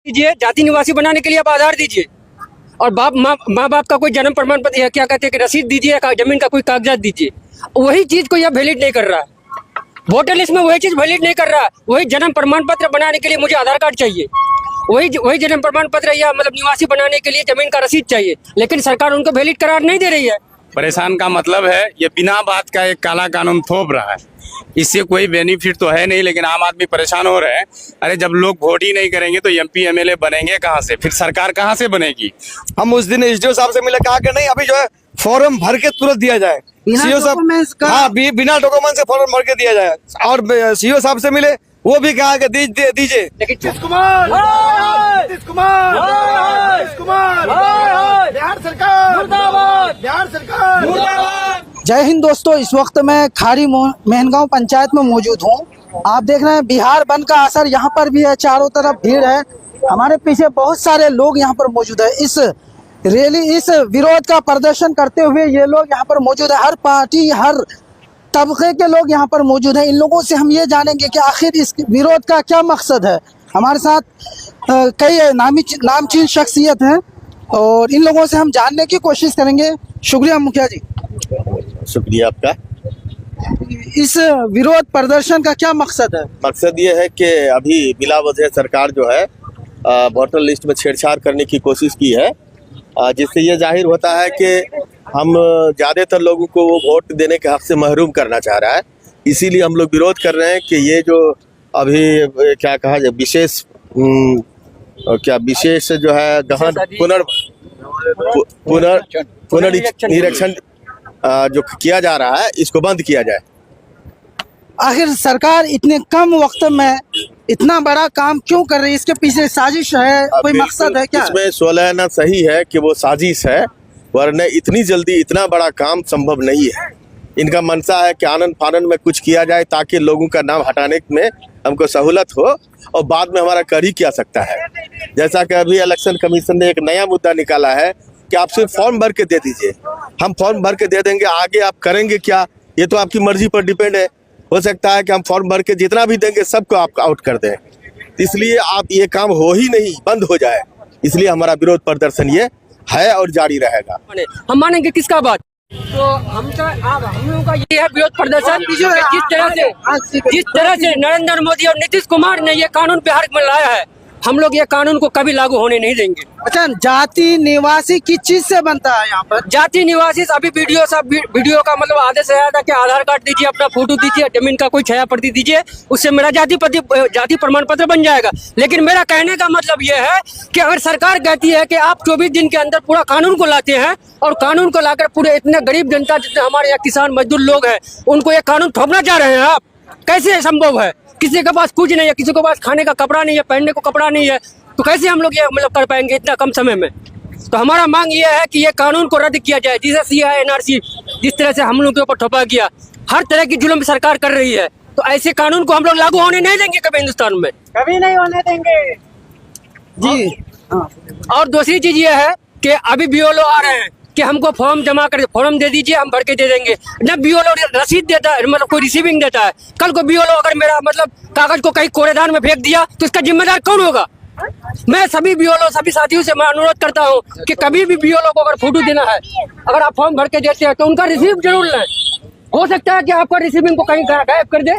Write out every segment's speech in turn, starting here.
दीजिए, जाति निवासी बनाने के लिए आप आधार दीजिए, और माँ बाप का कोई जन्म प्रमाण पत्र या क्या कहते हैं कि रसीद दीजिए, जमीन का कोई कागजात दीजिए। वही चीज को यह वैलिड नहीं कर रहा, वोटर लिस्ट में वही चीज वैलिड नहीं कर रहा। वही जन्म प्रमाण पत्र बनाने के लिए मुझे आधार कार्ड चाहिए, वही जन्म प्रमाण पत्र या मतलब निवासी बनाने के लिए जमीन का रसीद चाहिए, लेकिन सरकार उनको वैलिड करार नहीं दे रही है। परेशान का मतलब है ये बिना बात का एक काला कानून थोप रहा है, इससे कोई बेनिफिट तो है नहीं, लेकिन आम आदमी परेशान हो रहे हैं। अरे जब लोग वोट ही नहीं करेंगे तो एमपी एमएलए बनेंगे कहाँ से, फिर सरकार कहाँ से बनेगी। हम उस दिन एसडीओ साहब से मिले, कहा कि नहीं अभी जो है फॉर्म भर के तुरंत दिया जाए, सीओ साहब हाँ बिना डॉक्यूमेंट से फॉर्म भर के दिया जाए। और सीओ साहब से मिले, वो भी कहा कि दीजिए। नीतीश कुमार, बिहार सरकार मुर्दाबाद, बिहार सरकार मुर्दाबाद। जय हिंद दोस्तों, इस वक्त मैं खारी मेहनगांव पंचायत में मौजूद हूं। आप देख रहे हैं बिहार बंद का असर यहाँ पर भी है, चारों तरफ भीड़ है। हमारे पीछे बहुत सारे लोग यहाँ पर मौजूद है। इस विरोध का प्रदर्शन करते हुए ये लोग यहाँ पर मौजूद है। हर पार्टी, हर तबके के लोग यहाँ पर मौजूद हैं। इन लोगों से हम ये जानेंगे कि आखिर इस विरोध का क्या मकसद है। हमारे साथ कई नामचीन शख्सियत हैं और इन लोगों से हम जानने की कोशिश करेंगे। शुक्रिया मुखिया जी। शुक्रिया आपका। इस विरोध प्रदर्शन का क्या मकसद है? मकसद ये है कि अभी बिला वजह सरकार जो है वोटर लिस्ट में छेड़छाड़ करने की कोशिश की है, जिससे ये जाहिर होता है कि हम ज़्यादातर लोगों को वो वोट देने के हक से महरूम करना चाह रहा है। इसीलिए हम लोग विरोध कर रहे हैं कि ये जो अभी क्या कहा जाए विशेष जो है गहन पुनर्निरीक्षण जो किया जा रहा है, इसको बंद किया जाए। आखिर सरकार इतने कम वक्त में इतना बड़ा काम क्यों कर रही है? इसके पीछे साजिश है, कोई मकसद है क्या? इसमें 16 आना सही है कि वो साजिश है, वरना इतनी जल्दी इतना बड़ा काम संभव नहीं है। इनका मनसा है कि आनंद फानन में कुछ किया जाए ताकि लोगों का नाम हटाने में हमको सहूलत हो, और बाद में हमारा कर ही क्या सकता है। जैसा कि अभी इलेक्शन कमीशन ने एक नया मुद्दा निकाला है कि आप सिर्फ फॉर्म भर के दे दीजिए, हम फॉर्म भर के दे देंगे, आगे आप करेंगे क्या ये तो आपकी मर्जी पर डिपेंड है। हो सकता है कि हम फॉर्म भर के जितना भी देंगे सबको आप आउट कर दें, इसलिए आप ये काम हो ही नहीं, बंद हो जाए। इसलिए हमारा विरोध प्रदर्शन ये है और जारी रहेगा। हम मानेंगे किसका बात? तो हम लोगों का ये है विरोध प्रदर्शन। जिस तरह से नरेंद्र मोदी और नीतीश कुमार ने ये कानून बिहार में लाया है, हम लोग ये कानून को कभी लागू होने नहीं देंगे। अच्छा, जाति निवासी किस चीज से बनता है यहाँ पर? जाति निवासी अभी वीडियो का मतलब आदेश आया था कि आधार कार्ड दीजिए, अपना फोटो दीजिए, जमीन का कोई छाया प्रति दीजिए, उससे मेरा जाति प्रमाण पत्र बन जाएगा। लेकिन मेरा कहने का मतलब ये है कि अगर सरकार कहती है कि आप 24 दिन के अंदर पूरा कानून को लाते हैं, और कानून को लाकर पूरे इतने गरीब जनता जितने हमारे यहाँ किसान मजदूर लोग हैं उनको ये कानून थोपना चाह रहे हैं, आप कैसे संभव है? किसी के पास कुछ नहीं है, किसी के पास खाने का कपड़ा नहीं है, पहनने को कपड़ा नहीं है, तो कैसे हम लोग ये मतलब कर पाएंगे इतना कम समय में? तो हमारा मांग ये है कि ये कानून को रद्द किया जाए, जिसे सीएए एनआरसी जिस तरह से हम लोग के ऊपर थोपा गया, हर तरह की जुल्म सरकार कर रही है, तो ऐसे कानून को हम लोग लागू होने नहीं देंगे कभी हिंदुस्तान में, कभी नहीं होने देंगे जी। और दूसरी चीज ये है कि अभी बीओलो आ रहे हैं कि हमको फॉर्म जमा कर, फॉर्म दे दीजिए, हम भर के दे देंगे। न बीओलो रसीद देता है, मतलब कोई रिसीविंग देता है। कल को बीओलो अगर मेरा मतलब कागज को कहीं कूड़ेदान में फेंक दिया तो इसका जिम्मेदार कौन होगा? मैं सभी बीओलो, सभी साथियों से मैं अनुरोध करता हूं कि कभी भी बीओलो को अगर फोटो देना है, अगर आप फॉर्म भर के देते हैं तो उनका रिसीव जरूर लें। हो सकता है कि आपका रिसीविंग को कहीं गायब कर दे,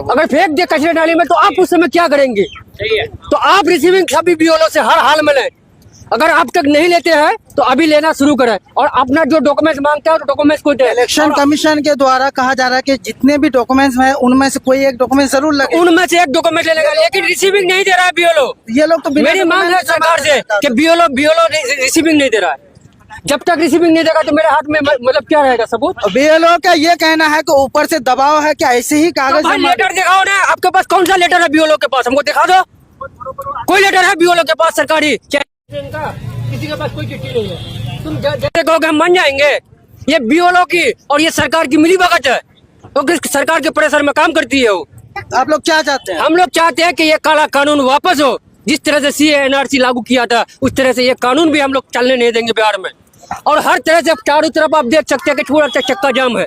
अगर फेंक दे कचरे नाली में, तो आप उस समय क्या करेंगे? तो आप रिसीविंग सभी बीओलो से हर हाल में लें। अगर आप तक नहीं लेते हैं तो अभी लेना शुरू करें, और अपना जो डॉक्यूमेंट्स मांगता है तो डॉक्यूमेंट्स को दे। इलेक्शन कमीशन के द्वारा कहा जा रहा है कि जितने भी डॉक्यूमेंट्स हैं उनमें से कोई एक डॉक्यूमेंट जरूर लगे, उनमें से एक डॉक्यूमेंट लेगा, लेकिन रिसीविंग नहीं दे रहा है बीओलो। ये लोग तो मेरी मांग है सरकार से कि बीओलो रिसीविंग नहीं दे रहा है। जब तक रिसीविंग नहीं देगा तो मेरे हाथ में मतलब क्या रहेगा सबूत? बीओलो का ये कहना है कि ऊपर से दबाव है कि ऐसे ही कागज। लेटर दिखाओ ना, आपके पास कौन सा लेटर है बीओलो के पास? हमको दिखा दो, कोई लेटर है बीओलो के पास सरकारी? किसी के पास कोई चिट्ठी नहीं है। तुम जैसे कहोगे हम मान जाएंगे? ये बीओलो की और ये सरकार की मिली भगत है, तो सरकार के प्रेशर में काम करती है वो। आप लोग क्या चाहते हैं? हम लोग चाहते हैं कि ये काला कानून वापस हो। जिस तरह से सीएए एनआरसी लागू किया था, उस तरह से ये कानून भी हम लोग चलने नहीं देंगे बिहार में। और हर तरह से चारों तरफ आप देख सकते हैं कि पूरा चक्का जाम है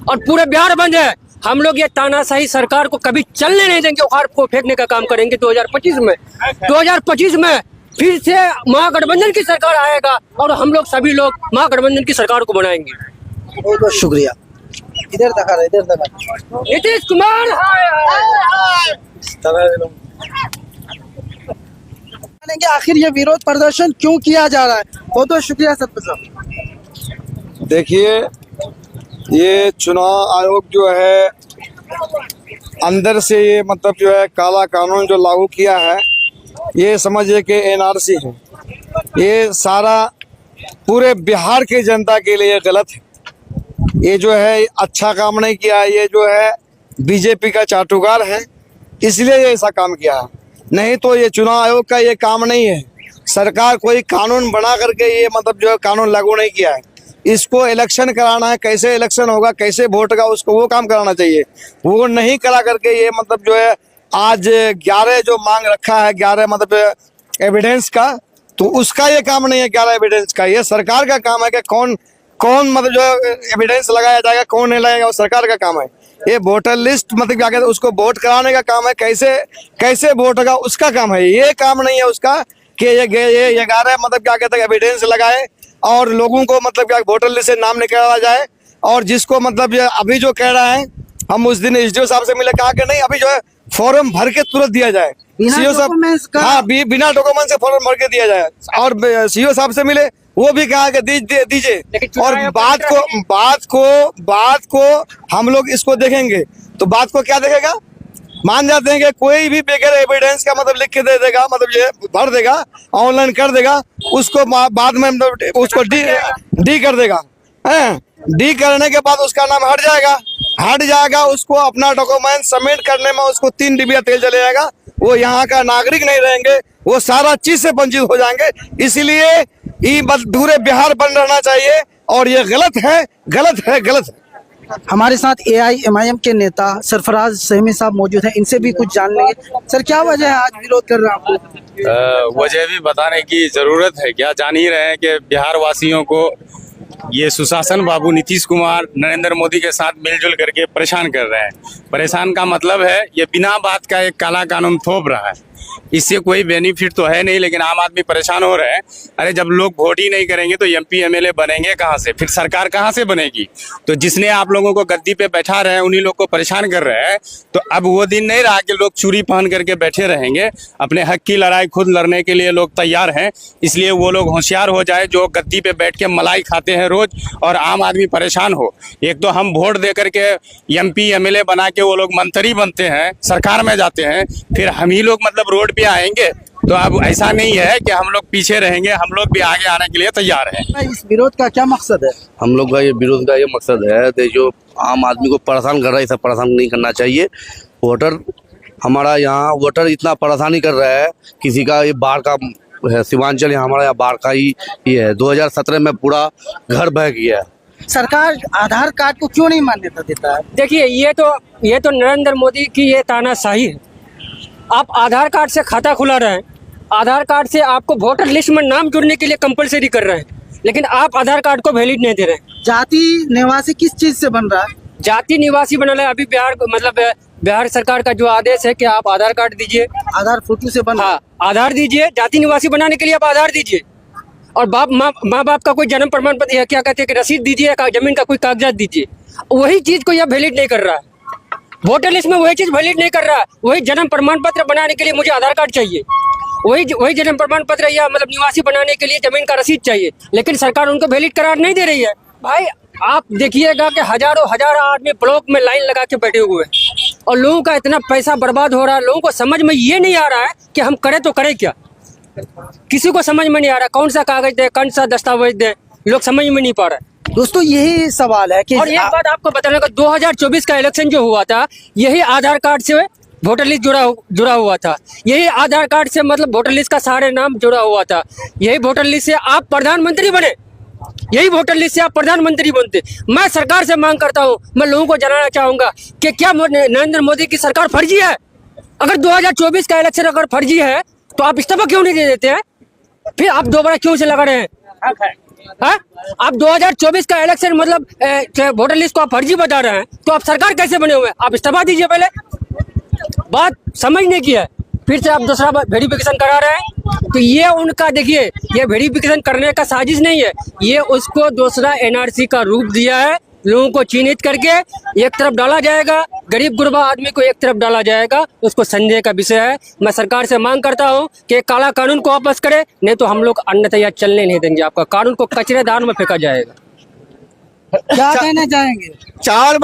और पूरे बिहार बंद है। हम लोग ये तानाशाही सरकार को कभी चलने नहीं देंगे, उखाड़ को फेंकने का काम करेंगे 2025 में। 2025 में फिर से महागठबंधन की सरकार आएगा और हम लोग सभी लोग महागठबंधन की सरकार को बनाएंगे। बहुत बहुत शुक्रिया। इधर तक आ रहा है, इधर तक नीतीश कुमार कि आखिर ये विरोध प्रदर्शन क्यों किया जा रहा है। बहुत बहुत शुक्रिया सत्य साहब। देखिए, ये चुनाव आयोग जो है अंदर से ये मतलब जो है काला कानून जो लागू किया है, ये समझिए कि एनआरसी है। ये सारा पूरे बिहार की जनता के लिए गलत है। ये जो है अच्छा काम नहीं किया, ये जो है बीजेपी का चाटुकार है, इसलिए ये ऐसा काम किया है। नहीं तो ये चुनाव आयोग का ये काम नहीं है। सरकार कोई कानून बना करके ये मतलब जो है कानून लागू नहीं किया है। इसको इलेक्शन कराना है, कैसे इलेक्शन होगा, कैसे वोट होगा, उसको वो काम कराना चाहिए। वो नहीं करा करके ये मतलब जो है आज 11 जो मांग रखा है, 11 मतलब एविडेंस का, तो उसका ये काम नहीं है 11 एविडेंस का। ये सरकार का काम है कि कौन मतलब जो है एविडेंस लगाया जाएगा, कौन नहीं लगाएगा, वो सरकार का काम है। ये वोटर लिस्ट मतलब क्या कहते हैं, उसको वोट कराने का काम है, कैसे वोट होगा उसका काम है। ये काम नहीं है उसका कि ये 11 मतलब क्या कहते हैं एविडेंस लगाए और लोगों को मतलब क्या वोटर लिस्ट से नाम निकाला जाए। और जिसको मतलब अभी जो कह रहा है, हम उस दिन एसडीओ साहब से मिले, कहा कि नहीं अभी जो है फॉर्म भर के तुरंत दिया जाए। सीओ साहब, हाँ बिना डॉक्यूमेंट से फॉर्म भर के दिया जाए। और सीओ साहब से मिले, वो भी कहा कि दीजिए। और बात को हम लोग इसको देखेंगे तो बात को क्या देखेगा, मान जाते हैं कि कोई भी बगैर एविडेंस का मतलब लिख के दे देगा, मतलब ये भर देगा, ऑनलाइन कर देगा, उसको बाद में उसको डी कर देगा। डी करने के बाद उसका नाम हट जाएगा, उसको अपना डॉक्यूमेंट सबमिट करने में उसको 3 डिबिया तेल चले जाएगा। वो यहाँ का नागरिक नहीं रहेंगे, वो सारा चीज से वंचित हो जाएंगे। इसलिए ये पूरे बिहार बंद रहना चाहिए और ये गलत है। हमारे साथ AIMIM के नेता सरफराज सहमी साहब मौजूद हैं, इनसे भी कुछ जान लेंगे। सर, क्या वजह है आज विरोध कर रहे हैं आपको? वजह भी बताने की जरूरत है क्या? जान ही रहे हैं कि बिहार वासियों को ये सुशासन बाबू नीतीश कुमार नरेंद्र मोदी के साथ मिलजुल करके परेशान कर रहे हैं। परेशान का मतलब है ये बिना बात का एक काला कानून थोप रहा है। इससे कोई बेनिफिट तो है नहीं, लेकिन आम आदमी परेशान हो रहे हैं। अरे जब लोग वोट ही नहीं करेंगे तो MP MLA बनेंगे कहाँ से? फिर सरकार कहाँ से बनेगी? तो जिसने आप लोगों को गद्दी पे बैठा रहे हैं, उन्हीं लोग को परेशान कर रहे हैं। तो अब वो दिन नहीं रहा कि लोग चूड़ी पहन करके बैठे रहेंगे। अपने हक की लड़ाई खुद लड़ने के लिए लोग तैयार हैं। इसलिए वो लोग होशियार हो जाए जो गद्दी पे बैठ के मलाई खाते हैं रोज, और आम आदमी परेशान हो। एक तो हम वोट दे करके MP MLA बना के वो लोग मंत्री बनते हैं, सरकार में जाते हैं, फिर हम ही लोग मतलब रोड पे आएंगे। तो अब ऐसा नहीं है कि हम लोग पीछे रहेंगे, हम लोग भी आगे आने के लिए तैयार हैं। इस विरोध का क्या मकसद है? हम लोग का ये विरोध का ये मकसद है, जो आम आदमी को परेशान कर रहा है, इसे परेशान नहीं करना चाहिए। वोटर हमारा यहाँ वोटर इतना परेशानी कर रहा है, किसी का ये बाढ़ का है, सीमांचल हमारा यहाँ बाढ़ का ही है। 2017 में पूरा घर बह गया। सरकार आधार कार्ड को क्यों नहीं मान्यता देता है? देखिए, ये तो नरेंद्र मोदी की ये तानाशाही है। आप आधार कार्ड से खाता खुला रहे हैं, आधार कार्ड से आपको वोटर लिस्ट में नाम जुड़ने के लिए कंपलसरी कर रहे हैं, लेकिन आप आधार कार्ड को वैलिड नहीं दे रहे हैं। जाति निवासी किस चीज से बन रहा है? जाति निवासी बना है अभी बिहार सरकार का जो आदेश है कि आप आधार कार्ड दीजिए, आधार फोटो से बन रहा है। हाँ, आधार दीजिए। जाति निवासी बनाने के लिए आप आधार दीजिए, और माँ बाप का कोई जन्म प्रमाण पत्र, क्या कहते हैं कि रसीद दीजिए, जमीन का कोई कागजात दीजिए। वही चीज को यह वैलिड नहीं कर रहा है। वोटर लिस्ट में वही चीज वैलिड नहीं कर रहा है। वही जन्म प्रमाण पत्र बनाने के लिए मुझे आधार कार्ड चाहिए, वही जन्म प्रमाण पत्र या मतलब निवासी बनाने के लिए जमीन का रसीद चाहिए, लेकिन सरकार उनको वैलिड करार नहीं दे रही है। भाई आप देखिएगा कि हजारों आदमी ब्लॉक में लाइन लगा के बैठे हुए हैं और लोगों का इतना पैसा बर्बाद हो रहा है। लोगों को समझ में ये नहीं आ रहा है कि हम करें तो करें क्या। किसी को समझ में नहीं आ रहा कौन सा कागज दे, कौन सा दस्तावेज दे, लोग समझ में नहीं पा रहा है। दोस्तों, यही सवाल है कि और एक बात आपको बताने का, 2024 का इलेक्शन जो हुआ था, यही आधार कार्ड से वोटर लिस्ट जुड़ा हुआ था। यही आधार कार्ड से मतलब वोटर लिस्ट का सारे नाम जुड़ा हुआ था। यही वोटर लिस्ट से आप प्रधानमंत्री बने, यही वोटर लिस्ट से आप प्रधानमंत्री बनते। मैं सरकार से मांग करता हूं, मैं लोगों को जनाना चाहूंगा कि क्या नरेंद्र मोदी की सरकार फर्जी है? अगर 2024 का इलेक्शन अगर फर्जी है तो आप इस्तीफा क्यों नहीं दे देते हैं? फिर आप दोबारा क्यों से लगा रहे हैं? हाँ? आप 2024 का इलेक्शन मतलब वोटर लिस्ट को आप फर्जी बता रहे हैं, तो आप सरकार कैसे बने हुए हैं? आप इस्तीफा दीजिए पहले। बात समझने की है, फिर से आप दूसरा वेरिफिकेशन करा रहे हैं। तो ये उनका देखिए, ये वेरिफिकेशन करने का साजिश नहीं है, ये उसको दूसरा एनआरसी का रूप दिया है। लोगों को चिन्हित करके एक तरफ डाला जाएगा, गरीब गुरबा आदमी को एक तरफ डाला जाएगा, उसको संदेह का विषय है। मैं सरकार से मांग करता हूं कि काला कानून को वापस करे, नहीं तो हम लोग अन्यथा चलने नहीं देंगे। आपका कानून को कचरेदान में फेंका जाएगा। क्या कहना चाहेंगे? चावल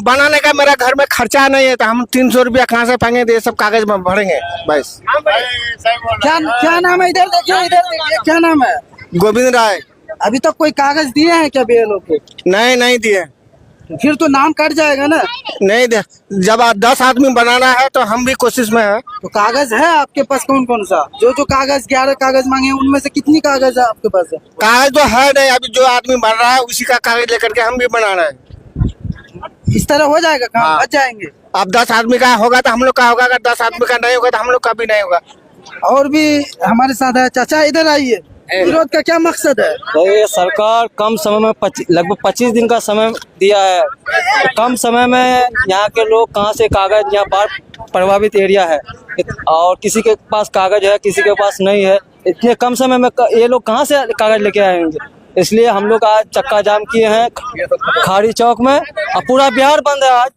बनाने का मेरा घर में खर्चा नहीं है, तो हम 300 रुपया कहाँ से पाएंगे? ये सब कागज में भरेंगे बस। क्या नाम है? इधर देखिए, इधर देखिए, क्या नाम है? गोविंद राय। अभी तक कोई कागज दिए हैं क्या बीएलओ को? नहीं दिए। फिर तो नाम कट जाएगा ना। नहीं दे, जब 10 आदमी बनाना है तो हम भी कोशिश में है। तो कागज है आपके पास कौन कौन सा? जो कागज 11 कागज मांगे हैं, उनमें से कितनी कागज है आपके पास? कागज तो है नहीं, अभी जो आदमी बन रहा है उसी का कागज लेकर के हम भी बना रहे हैं। इस तरह हो जाएगा काम? हाँ। बच जाएंगे। अब 10 आदमी का होगा तो हम लोग का होगा, अगर 10 आदमी का नहीं होगा तो हम लोग का भी नहीं होगा। और भी हमारे साथ है। चाचा इधर आइए, विरोध का क्या मकसद है? ये सरकार कम समय में लगभग 25 दिन का समय दिया है। कम समय में यहाँ के लोग कहाँ से कागज, यहाँ बाढ़ प्रभावित एरिया है और किसी के पास कागज है, किसी के पास नहीं है। इतने कम समय में ये लोग कहाँ से कागज लेके आएंगे? इसलिए हम लोग आज चक्का जाम किए हैं खाड़ी चौक में, और पूरा बिहार बंद है आज।